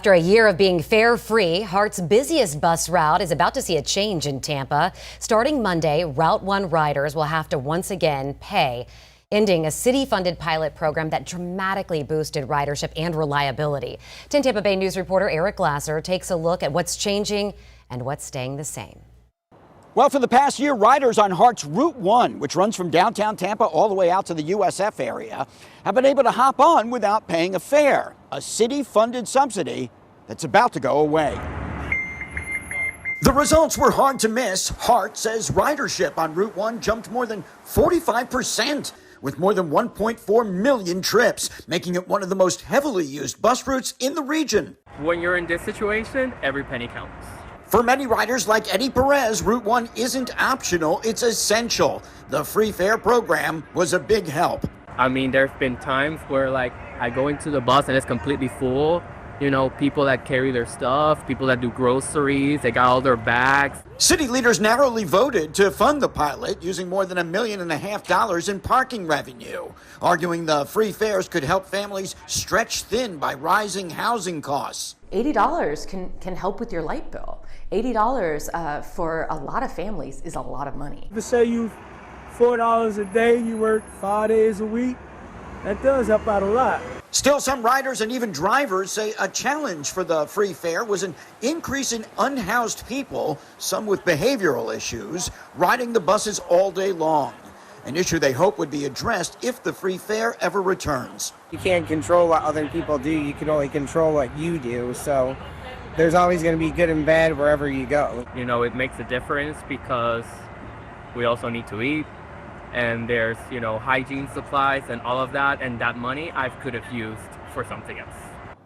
After a year of being fare-free, HART's busiest bus route is about to see a change in Tampa. Starting Monday, Route 1 riders will have to once again pay, ending a city-funded pilot program that dramatically boosted ridership and reliability. 10 Tampa Bay News reporter Eric Glasser takes a look at what's changing and what's staying the same. Well, for the past year, riders on HART's Route 1, which runs from downtown Tampa all the way out to the USF area, have been able to hop on without paying a fare, a city-funded subsidy that's about to go away. The results were hard to miss. HART says ridership on Route 1 jumped more than 45%, with more than 1.4 million trips, making it one of the most heavily used bus routes in the region. When you're in this situation, every penny counts. For many riders like Eddie Perez, Route 1 isn't optional, it's essential. The free fare program was a big help. I mean, there's been times where I go into the bus and it's completely full. You know, people that carry their stuff, people that do groceries, they got all their bags. City leaders narrowly voted to fund the pilot using more than $1.5 million in parking revenue, arguing the free fares could help families stretch thin by rising housing costs. $80 can help with your light bill. $80 for a lot of families is a lot of money. If say you $4 a day, you work 5 days a week, that does help out a lot. Still, some riders and even drivers say a challenge for the free fare was an increase in unhoused people, some with behavioral issues, riding the buses all day long. An issue they hope would be addressed if the free fare ever returns. You can't control what other people do, you can only control what you do, so there's always going to be good and bad wherever you go. You know, it makes a difference because we also need to eat, and there's, you know, hygiene supplies and all of that, and that money I could have used for something else.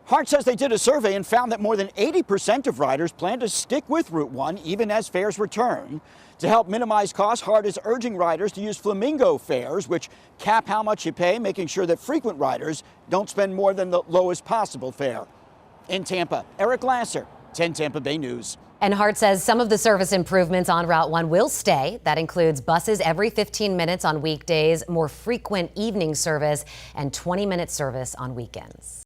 HART says they did a survey and found that more than 80% of riders plan to stick with Route 1 even as fares return. To help minimize costs, HART is urging riders to use flamingo fares, which cap how much you pay, making sure that frequent riders don't spend more than the lowest possible fare. In Tampa, Eric Glasser, 10 Tampa Bay News. And HART says some of the service improvements on Route 1 will stay. That includes buses every 15 minutes on weekdays, more frequent evening service, and 20-minute service on weekends.